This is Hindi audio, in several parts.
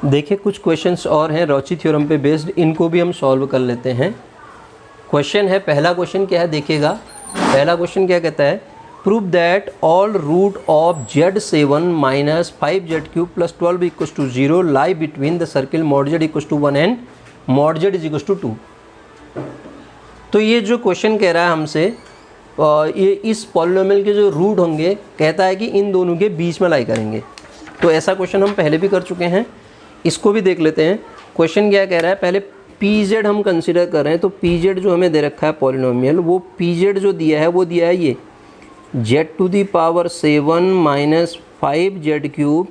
देखिए कुछ क्वेश्चंस और हैं रॉची थ्योरम पे बेस्ड, इनको भी हम सॉल्व कर लेते हैं। क्वेश्चन है, पहला क्वेश्चन क्या है देखिएगा। पहला क्वेश्चन क्या कहता है, prove that all root of z7 minus 5z³ plus 12 equal to 0 lie between the circle mod z equal to 1 and mod z is equal to 2। तो ये जो क्वेश्चन कह रहा है हमसे, ये इस पॉलिनोमियल के जो रूट होंगे कहता है कि इन दोनों के बीच में लाई करेंगे। तो ऐसा क्वेश्चन हम पहले भी कर चुके हैं, इसको भी देख लेते हैं। क्वेश्चन क्या कह रहा है, पहले pz हम कंसिडर कर रहे हैं। तो pz जो हमें दे रखा है पॉलिनोमियल, वो pz जो दिया है वो दिया है ये z⁻7 minus 5z³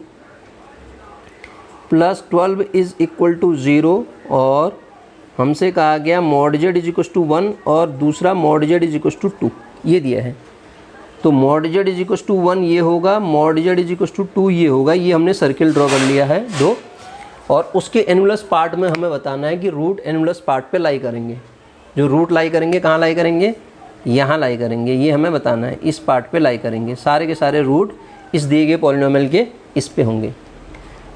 plus 12 is equal to 0, और हमसे कहा गया mod z is equal to 1 और दूसरा mod z is equal to 2, ये दिया है। तो mod z is equal to 1 ये होगा, mod z is equal to 2 ये होगा। ये हमने सर्किल ड्रॉ कर लिया है दो, और उसके एनुलस पार्ट में हमें बताना है कि रूट एनुलस पार्ट पे लाई करेंगे। जो रूट लाई करेंगे कहाँ लाई करेंगे, यहाँ लाई करेंगे, ये हमें बताना है। इस पार्ट पे लाई करेंगे, सारे के सारे रूट इस दिए गए पॉलिनोमियल के इस पे होंगे।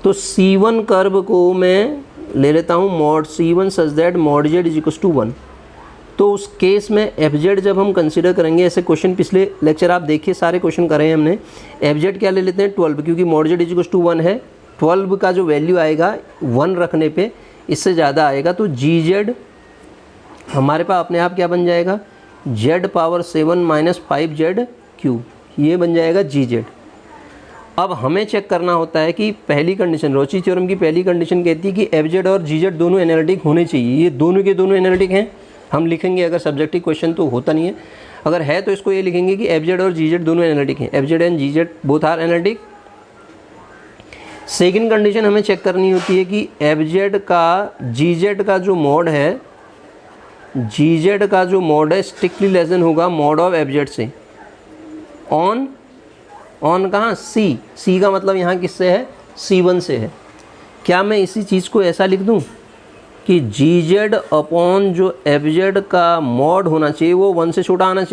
तो C1 कर्व को मैं ले लेता हूँ mod C1 such that mod z is equal to 1। तो उस केस में fz जब हम कंसिडर करेंगे, ऐसे क्वेश्चन पिछले लेक्चर आप देखिए सारे क्वेश्चन करे हैं हमने। fz क्या ले लेते हैं 12, क्योंकि mod z is equal to 1 है। 12 का जो वैल्यू आएगा 1 रखने पे इससे ज़्यादा आएगा, तो gz हमारे पास अपने आप क्या बन जाएगा, z⁻7 माइनस 5z³, ये बन जाएगा gz। अब हमें चेक करना होता है कि पहली कंडीशन, रॉची थ्योरम की पहली कंडीशन कहती है कि fz और gz दोनों एनालिटिक होने चाहिए। ये दोनों के दोनों एनालिटिक हैं, हम लिखेंगे। अगर सब्जेक्टिव क्वेश्चन तो होता नहीं है, अगर है तो इसको ये लिखेंगे कि fz और gz दोनों एनालिटिक हैं। fz and gz both are analytic. Second condition हमें चेक करनी होती है कि fz का gz का जो मॉड है, gz का जो मॉड है स्ट्रिक्टली लेस देन होगा मॉड ऑफ fz से। ऑन कहाँ, c का मतलब यहाँ किससे है, C1 से है। क्या मैं इसी चीज़ को ऐसा लिख दूँ कि gz अपॉन जो fz का मॉड होना चाहिए वो 1 से छोटा आना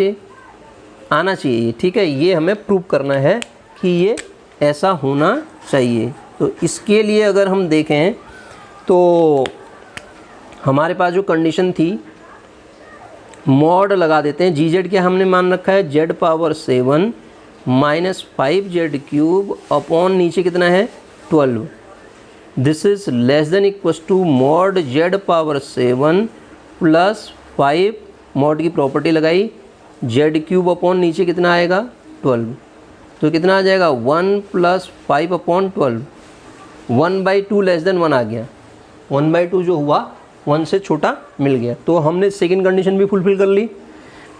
चाहिए, ठीक है। ये हमें प्रूव करना है कि ये ऐसा होना चाहिए। तो इसके लिए अगर हम देखें तो हमारे पास जो कंडीशन थी, मॉड लगा देते हैं। gz क्या हमने मान रखा है, z⁻7 माइनस 5z³ अपॉन नीचे कितना है 12। This is less than equal to mod z⁻7 plus 5, mod की प्रॉपर्टी लगाई, z³ अपॉन नीचे कितना आएगा 12। तो कितना आ जाएगा 1 प्लस 5 अपॉन 12, 1/2 लेस देन 1 आ गया। 1/2 जो हुआ 1 से छोटा मिल गया। तो हमने सेकंड कंडीशन भी फुलफिल कर ली।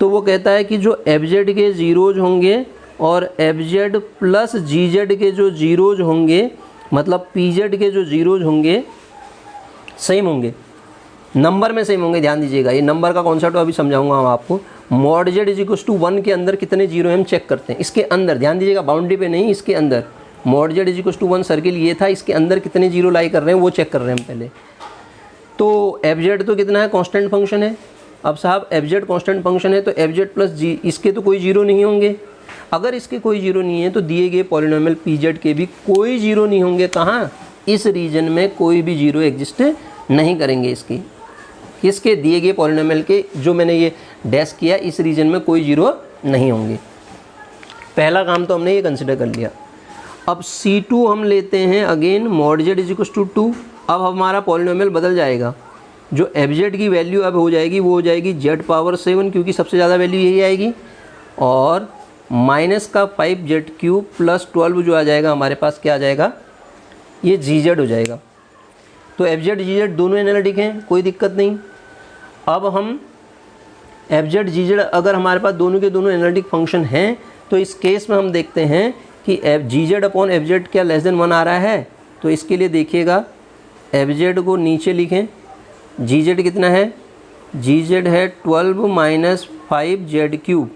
तो वो कहता है कि जो fz के जीरोज होंगे और fz प्लस gz के जो जीरोज होंगे, मतलब pz के जो जीरोज होंगे सेम होंगे, नंबर में सेम होंगे। ध्यान दीजिएगा, ये नंबर का कॉन्सेप्ट अभी समझाऊंगा हम आपको। Mod z is equal to 1 के अंदर कितने जीरो हम चेक करते हैं, इसके अंदर ध्यान दीजिएगा, बाउंड्री पे नहीं, इसके अंदर। Mod z is equal to 1 circle ये था, इसके अंदर कितने जीरो लाई कर रहे हैं वो चेक कर रहे हैं हम पहले। तो fz तो कितना है, कांस्टेंट फंक्शन है। अब साहब fz कांस्टेंट फंक्शन है तो fz प्लस g, इसके तो कोई जीरो नहीं होंगे। अगर इसके कोई जीरो नहीं है तो दिए गए पॉलिनोमियल pz के भी कोई जीरो नहीं होंगे। कहाँ, इस रीजन में कोई भी जीरो एग्जिस्ट नहीं करेंगे। इसके दिए गए पॉलिनोमियल के जो मैंने ये डैश किया, इस रीजन में कोई जीरो नहीं होंगे। पहला काम तो हमने ये कंसिडर कर लिया। अब C2 हम लेते हैं, again mod z is equal to 2। अब हमारा पॉलिनोमियल बदल जाएगा। जो fz की वैल्यू अब हो जाएगी वो हो जाएगी z⁻7, क्योंकि सबसे ज़्यादा वैल्यू यही आएगी, और माइनस का 5z³ प्लस 12 जो आ जाएगा हमारे पास क्या आ जाएगा, ये gz हो जाएगा। तो fz gz दोनों एनालिटिक हैं, कोई दिक्कत नहीं। अब हम fz gz अगर हमारे पास दोनों के दोनों एनालिटिक फंक्शन हैं तो इस केस में हम देखते हैं कि gz अपॉन fz क्या लेस देन 1 आ रहा है। तो इसके लिए देखिएगा, fz को नीचे लिखें, gz कितना है, gz है 12 माइनस 5z³,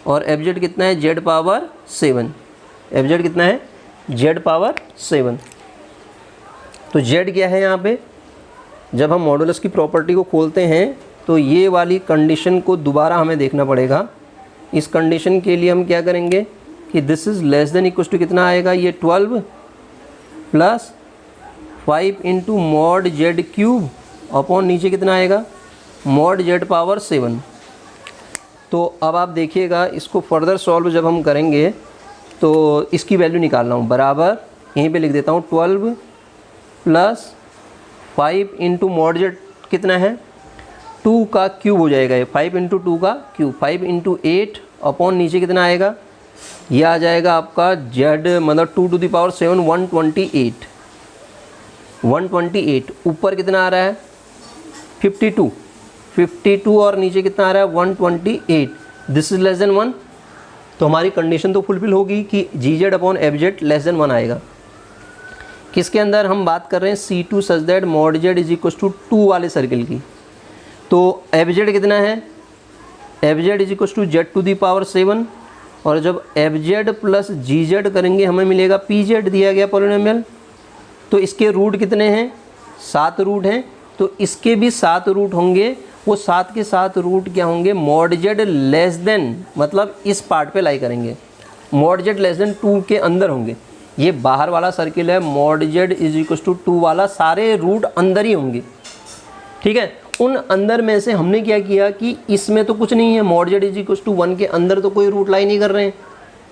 और fz कितना है z⁻7। fz कितना है z⁻7। तो z क्या है यहाँ पे, जब हम मॉडुलस की प्रॉपर्टी को खोलते हैं तो ये वाली कंडीशन को दोबारा हमें देखना पड़ेगा। इस कंडीशन के लिए हम क्या करेंगे कि this is less than equal to कितना आएगा, ये 12 plus 5 into mod z cube upon नीचे कितना आएगा मॉड जेड पावर 7। तो अब आप देखिएगा इसको फर्दर सॉल्व जब हम करेंगे तो इसकी वैल्यू निकालना हूँ, बराबर यहीं पे लिख देता हूँ 12 प्लस 5 इंटू मॉड जेड कितना है 2 का क्यूब हो जाएगा ये, 5 इंटू 2 का क्यूब, 5 इंटू 8 अपॉन नीचे कितना आएगा, ये आ जाएगा आपका जेड मतलब 2 टू द पावर 7 128, 128 ऊपर कितना आ रहा है 52 और नीचे कितना आ रहा है 128, दिस इज लेस देन 1। तो हमारी कंडीशन तो फुलफिल होगी कि G Z upon F Z less than 1 आएगा। किसके अंदर हम बात कर रहे हैं C2 such that mod Z is equal to 2 वाले सर्किल की। तो एफ जेड कितना है, f z is equal to Z to the power 7, और जब f z plus g z करेंगे हमें मिलेगा पी जेड दिया गया पॉलिनोमियल। तो इसके रूट कितने हैं 7 रूट हैं, तो इसके भी 7 रूट होंगे, वो 7 के 7 रूट क्या होंगे मॉड जेड लेस देन, मतलब इस पार्ट पे लाई करेंगे मॉड जेड लेस देन 2 के अंदर होंगे। ये बाहर वाला सर्किल है, mod Z is equal to 2 वाला सारे रूट अंदर ही होंगे, ठीक है। उन अंदर में से हमने क्या किया कि इसमें तो कुछ नहीं है, mod Z is equal to 1 के अंदर तो कोई रूट लाई नहीं कर रहे हैं,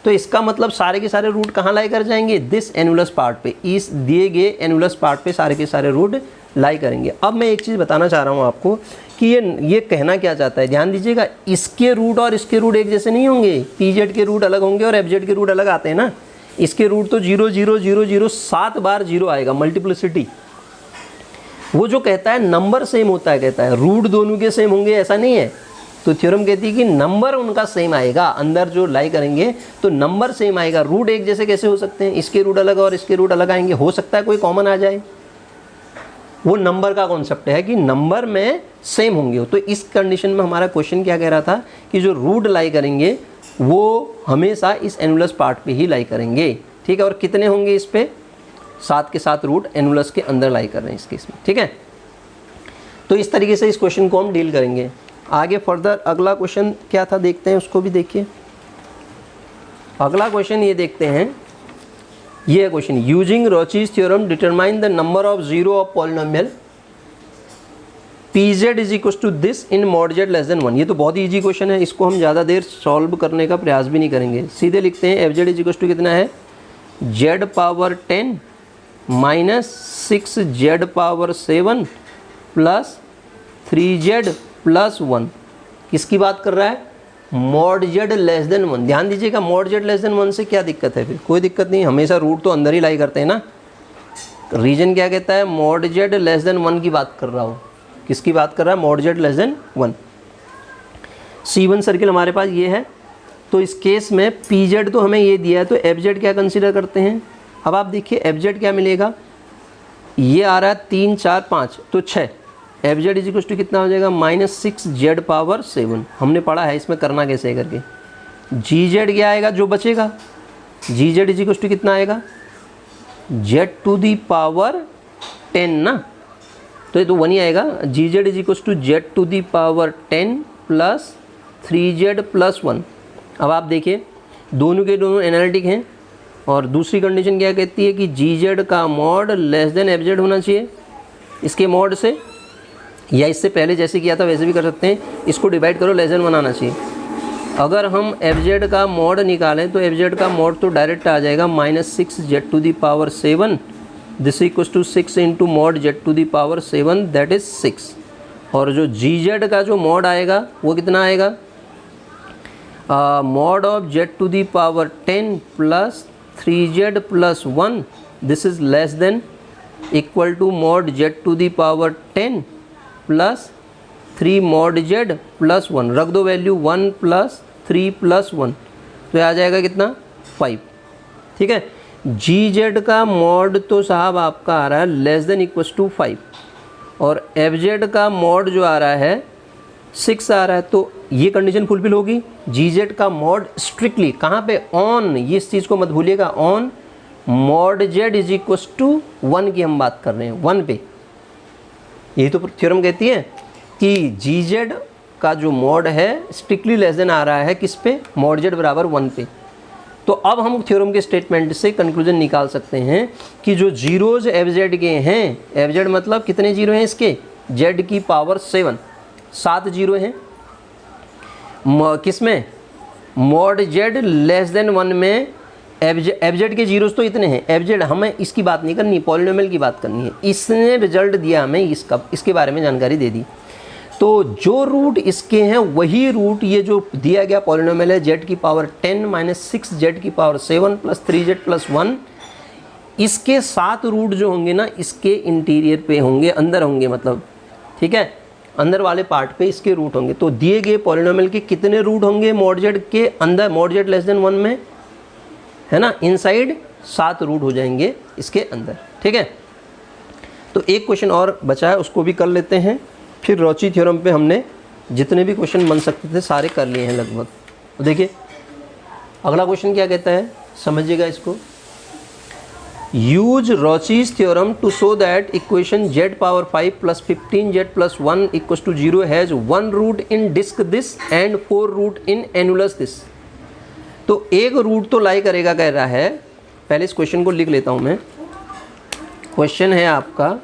तो इसका मतलब सारे के सारे रूट कहाँ लाई कर जाएंगे दिस एनुलस पार्ट पे, इस दिए गए एनुलस पार्ट पे सारे के सारे रूट लाई करेंगे। अब मैं एक चीज़ बताना चाह रहा हूँ आपको कि ये कहना क्या चाहता है, ध्यान दीजिएगा, इसके रूट और इसके रूट एक जैसे नहीं होंगे, पी जेड के रूट अलग होंगे और एफ जेड के रूट अलग आते हैं ना। इसके रूट तो 0 0 0 0 7 बार 0 आएगा, मल्टीप्लिसिटी। वो जो कहता है नंबर सेम होता है, कहता है रूट दोनों के सेम होंगे, ऐसा नहीं है। तो थ्योरम कहती है कि नंबर उनका सेम आएगा, अंदर जो लाई करेंगे तो नंबर सेम आएगा, रूट एक जैसे कैसे हो सकते हैं, इसके रूट अलग और इसके रूट अलग आएंगे, हो सकता है कोई कॉमन आ जाए। वो नंबर का कॉन्सेप्ट है कि नंबर में सेम होंगे। तो इस कंडीशन में हमारा क्वेश्चन क्या कह रहा था कि जो रूट लाई करेंगे वो हमेशा इस एनुलस पार्ट पे ही लाई करेंगे, ठीक है। और कितने होंगे इस पे 7 के 7 रूट एनुलस के अंदर लाई कर रहे हैं इस केस में, ठीक है। तो इस तरीके से इस क्वेश्चन को हम डील करेंगे। आगे फर्दर अगला क्वेश्चन क्या था देखते हैं, उसको भी देखिए। अगला क्वेश्चन ये देखते हैं, ये है question, using Rouche's theorem determine the number of zero of polynomial P Z is equal to this in mod Z less than 1। ये तो बहुत ही ईजी क्वेश्चन है, इसको हम ज़्यादा देर सॉल्व करने का प्रयास भी नहीं करेंगे, सीधे लिखते हैं f z is equal to कितना है z power 10 minus 6 z power 7 plus 3 Z plus 1। किसकी बात कर रहा है मॉड जेड लेस देन 1। ध्यान दीजिएगा, मॉड जेड लेस देन 1 से क्या दिक्कत है, फिर कोई दिक्कत नहीं, हमेशा रूट तो अंदर ही लाई करते हैं ना। रीजन क्या कहता है मॉड जेड लेस देन 1 की बात कर रहा हो, किसकी बात कर रहा है mod Z less than 1। C1 circle हमारे पास ये है, तो इस केस में पी जेड तो हमें ये दिया है, तो एफ जेड क्या कंसिडर करते हैं। अब आप देखिए एफ जेड क्या मिलेगा, ये आ रहा है 3 4 5 तो 6, f z is equal to कितना हो जाएगा -6 जेड पावर 7। हमने पढ़ा है इसमें करना कैसे है करके। जी जेड क्या आएगा जो बचेगा, जी जेड इज इक्वल टू कितना आएगा जेड टू दी पावर 10 ना, तो ये तो 1 ही आएगा। G Z is equal to Z to the power 10 plus 3 Z plus 1। अब आप देखिए दोनों के दोनों एनालिटिक हैं, और दूसरी कंडीशन क्या कहती है कि जी जेड का mod less than F Z होना चाहिए इसके मॉड से, या इससे पहले जैसे किया था वैसे भी कर सकते हैं, इसको डिवाइड करो लेस देन 1 आना चाहिए। अगर हम एफ जेड का मॉड निकालें तो एफ जेड का मॉड तो डायरेक्ट आ जाएगा -6 z to the power 7, this equals to 6 into mod z to the power 7 that is 6। और जो जी जेड का जो मॉड आएगा वो कितना आएगा mod of z to the power 10 plus 3 Z plus 1 this is less than equal to mod z to the power 10 plus 3 mod Z plus 1। रख दो वैल्यू 1 प्लस 3 प्लस 1, तो आ जाएगा कितना 5, ठीक है। जी जेड का मॉड तो साहब आपका आ रहा है लेस देन इक्वल्स टू 5, और एफ जेड का मॉड जो आ रहा है 6 आ रहा है, तो ये कंडीशन फुलफिल होगी। जी जेड का मॉड स्ट्रिक्टली कहाँ पे ऑन, ये इस चीज़ को मत भूलिएगा, on mod Z is equals to 1 की हम बात कर रहे हैं, 1 पे। यही तो थ्योरम कहती है कि जी जेड का जो मॉड है स्ट्रिक्टली लेस देन आ रहा है किस पे मॉड जेड बराबर 1 पे। तो अब हम थ्योरम के स्टेटमेंट से कंक्लूजन निकाल सकते हैं कि जो जीरोज एफ जेड के हैं, एफ जेड मतलब कितने जीरो हैं इसके, जेड की पावर 7 जीरो हैं किस में, मॉड जेड लेस देन 1 में एफ जेड के जीरोस तो इतने हैं, एफ जेड हमें इसकी बात नहीं करनी, पॉलिनोमियल की बात करनी है। इसने रिजल्ट दिया हमें इसके बारे में जानकारी दे दी। तो जो रूट इसके हैं वही रूट ये जो दिया गया पॉलिनोमियल है जेड की पावर 10 माइनस 6 जेड की पावर 7 प्लस 3z प्लस 1, इसके 7 रूट जो होंगे ना इसके इंटीरियर पे होंगे, अंदर होंगे मतलब, ठीक है, अंदर वाले पार्ट पे इसके रूट होंगे। तो दिए गए पॉलिनोमियल के कितने रूट होंगे मॉड जेड के अंदर, मॉड जेड लेस देन 1 में, है ना, इनसाइड 7 रूट हो जाएंगे इसके अंदर, ठीक है। तो एक क्वेश्चन और बचा है, उसको भी कर लेते हैं, फिर रॉची थ्योरम पे हमने जितने भी क्वेश्चन बन सकते थे सारे कर लिए हैं लगभग। तो देखिए अगला क्वेश्चन क्या कहता है, समझिएगा इसको। Use Rouche's theorem to show that equation z power 5 plus 15z plus 1 equals to 0 has 1 root in disc this and 4 root in annulus this. तो एक रूट तो लाई करेगा कह रहा है, पहले इस क्वेश्चन को लिख लेता हूँ मैं। क्वेश्चन है आपका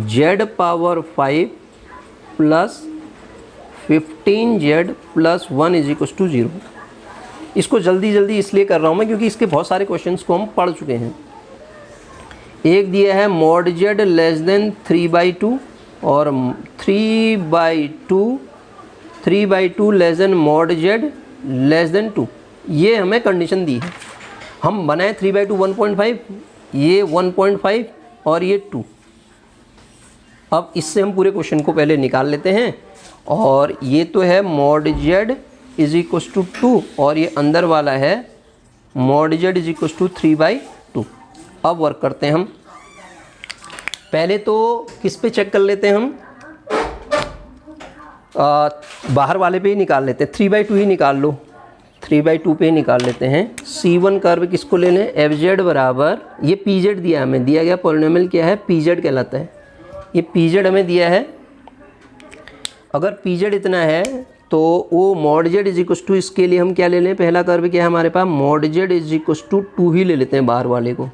z power 5 plus 15z plus 1 is equal to 0। इसको जल्दी जल्दी इसलिए कर रहा हूँ मैं क्योंकि इसके बहुत सारे क्वेश्चंस को हम पढ़ चुके हैं। एक दिया है मॉड जेड लेस देन 3/2 और 3/2 less than mod Z less then 2, ये हमें कंडीशन दी है। हम बनाए 3/2 1.5, ये 1.5 और ये 2। अब इससे हम पूरे क्वेश्चन को पहले निकाल लेते हैं, और ये तो है mod Z is equal to 2 और ये अंदर वाला है mod Z is equal to 3/2। अब वर्क करते हैं हम, पहले तो किस पे चेक कर लेते हैं हम, बाहर वाले पे ही निकाल लेते हैं, 3/2 ही निकाल लो, 3/2 पे ही निकाल लेते हैं। C1 कर्व किसको ले लें, एफ जेड बराबर, ये पी जेड दिया हमें, दिया गया पॉलिनोमियल क्या है, पी जेड कहलाता है, ये पी जेड हमें दिया है। अगर पी जेड इतना है तो वो mod Z is equal to, इसके लिए हम क्या ले लें, पहला कर्व क्या है हमारे पास, mod Z is equal to 2 ही ले लेते हैं बाहर वाले को।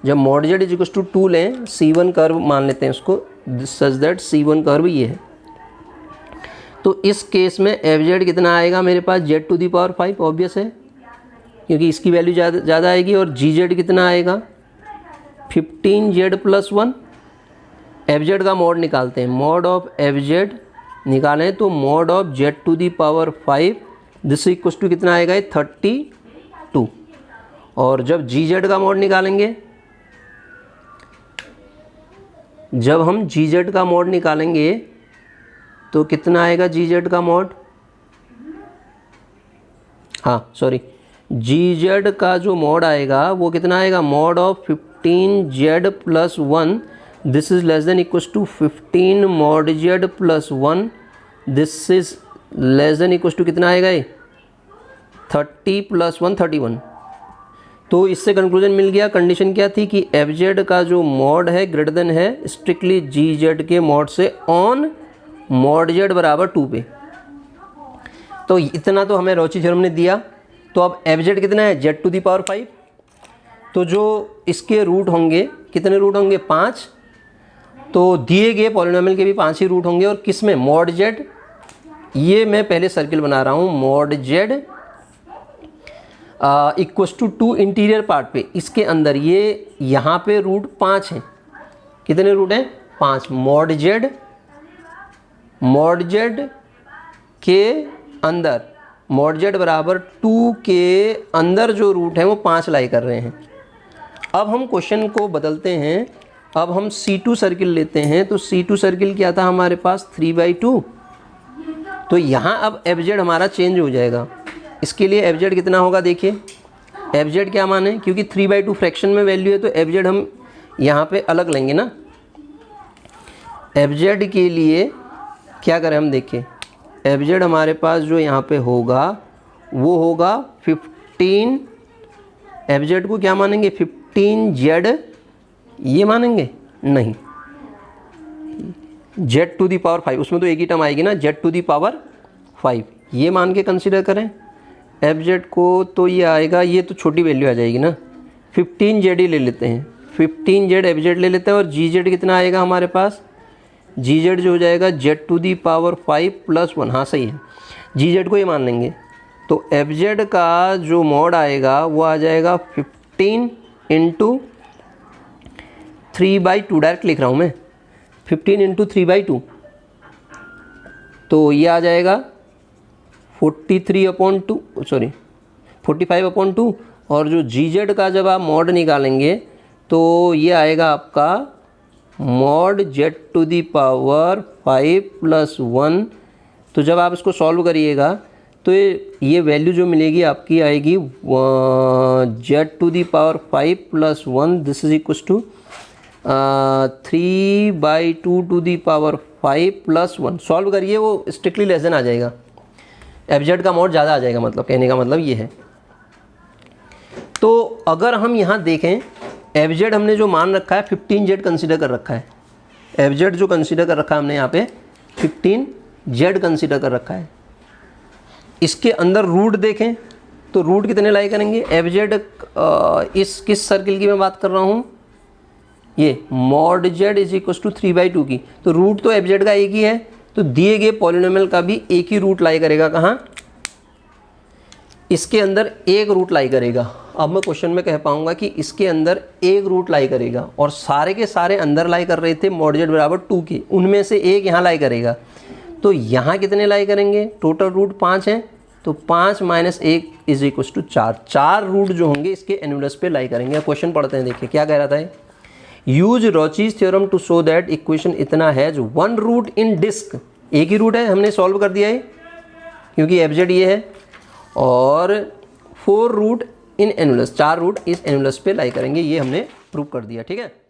जब mod Z is equal to 2 लें, C1 कर्व मान लेते हैं उसको, सच दैट C1 कर्व ये है। तो इस केस में एफ जेड कितना आएगा मेरे पास, Z to the power 5, obvious है क्योंकि इसकी वैल्यू ज़्यादा आएगी। और जी जेड कितना आएगा, 15z प्लस 1। एफ जेड का मॉड निकालते हैं, मॉड ऑफ एफ जेड निकालें तो mod of z to the power 5 this equal to कितना आएगा, 32। और जब जी जेड का मॉड निकालेंगे, जब हम जी जेड का मॉड निकालेंगे तो कितना आएगा जी जेड का मॉड, हाँ सॉरी, जी जेड का जो मॉड आएगा वो कितना आएगा, mod of 15z plus 1 this is less than equal to 15 mod Z plus 1 this is less than equal to कितना आएगा ये, 30 प्लस 1 31। तो इससे कंक्लूजन मिल गया, कंडीशन क्या थी कि एफ जेड का जो मॉड है ग्रेटर देन है स्ट्रिक्टली जी जेड के मॉड से ऑन मॉड जेड बराबर 2 पे। तो इतना तो हमें रॉची थ्योरम ने दिया। तो अब एफ जेड कितना है, जेड टू दी पावर 5। तो जो इसके रूट होंगे, कितने रूट होंगे, 5। तो दिए गए पॉलिनोमियल के भी 5 ही रूट होंगे। और किस में, मॉड जेड, ये मैं पहले सर्किल बना रहा हूँ, mod z equals to 2 interior part पे, इसके अंदर ये यहाँ पे रूट 5 हैं। कितने रूट हैं, 5। मॉड जेड के अंदर, मॉड जेड बराबर 2 के अंदर जो रूट है वो 5 लाई कर रहे हैं। अब हम क्वेश्चन को बदलते हैं, अब हम C2 सर्किल लेते हैं। तो C2 सर्किल क्या था हमारे पास, 3/2। तो यहाँ अब एफ जेड हमारा चेंज हो जाएगा। इसके लिए एफ जेड कितना होगा, देखिए एफ जेड क्या माने, क्योंकि 3/2 फ्रैक्शन में वैल्यू है तो एफ जेड हम यहाँ पे अलग लेंगे ना। एफ जेड के लिए क्या करें हम, देखिए एफ जेड हमारे पास जो यहाँ पे होगा वो होगा 15, एफ जेड को क्या मानेंगे, 15z ये मानेंगे, नहीं, जेड टू दी पावर 5, उसमें तो एक ही टर्म आएगी ना, जेड टू दी पावर 5 ये मान के कंसिडर करें। एफ जेड को तो ये आएगा, ये तो छोटी वैल्यू आ जाएगी ना, 15 जेड ही ले लेते हैं, 15 जेड एफ जेड ले लेते हैं। और जी जेड कितना आएगा हमारे पास, जी जेड जो हो जाएगा जेड टू दी पावर 5 + 1, हाँ सही है, जी जेड को ये मान लेंगे। तो एफ जेड का जो मॉड आएगा वो आ जाएगा 15 × 3/2, डायरेक्ट लिख रहा हूँ मैं, 15 × 3/2, तो ये आ जाएगा 45/2। और जो जी जेड का जब आप मॉड निकालेंगे तो ये आएगा आपका mod z to the power 5 + 1। तो जब आप इसको सॉल्व करिएगा तो ये वैल्यू जो मिलेगी आपकी आएगी z to the power 5 + 1, this is equal to 3/2 to the power 5 + 1। Solve करिए, वो स्ट्रिक्टली लेस देन आ जाएगा, एफ जेड का मॉड ज़्यादा आ जाएगा, मतलब कहने का मतलब ये है। तो अगर हम यहाँ देखें, एफ जेड हमने जो मान रखा है 15 जेड कंसीडर कर रखा है, एफ जेड जो कंसीडर कर रखा है हमने यहाँ पे 15 जेड कंसीडर कर रखा है। इसके अंदर रूट देखें तो रूट कितने लाई करेंगे, एफ जेड इस किस सर्किल की मैं बात कर रहा हूँ, ये mod Z is equal to 3/2 की। तो रूट तो एफ जेड का एक ही है, तो दिए गए पॉलिनोमियल का भी एक ही रूट लाई करेगा, कहाँ, इसके अंदर एक रूट लाई करेगा। अब मैं क्वेश्चन में कह पाऊंगा कि इसके अंदर एक रूट लाई करेगा, और सारे के सारे अंदर लाई कर रहे थे मॉड जेड बराबर 2 के, उनमें से एक यहाँ लाई करेगा। तो यहाँ कितने लाई करेंगे, टोटल रूट 5 हैं, तो 5 - 1 इज इक्वल टू 4। 4 रूट जो होंगे इसके एनुलस पे लाई करेंगे। क्वेश्चन पढ़ते हैं, देखिए क्या कह रहा था। Use Rouche's theorem to show that equation इतना हैज 1 रूट इन डिस्क, एक ही रूट है, हमने सॉल्व कर दिया है क्योंकि एफ जेड ये है, और 4 रूट इन एनुलस, 4 रूट इस एनुलस पे लाई करेंगे, ये हमने प्रूव कर दिया, ठीक है।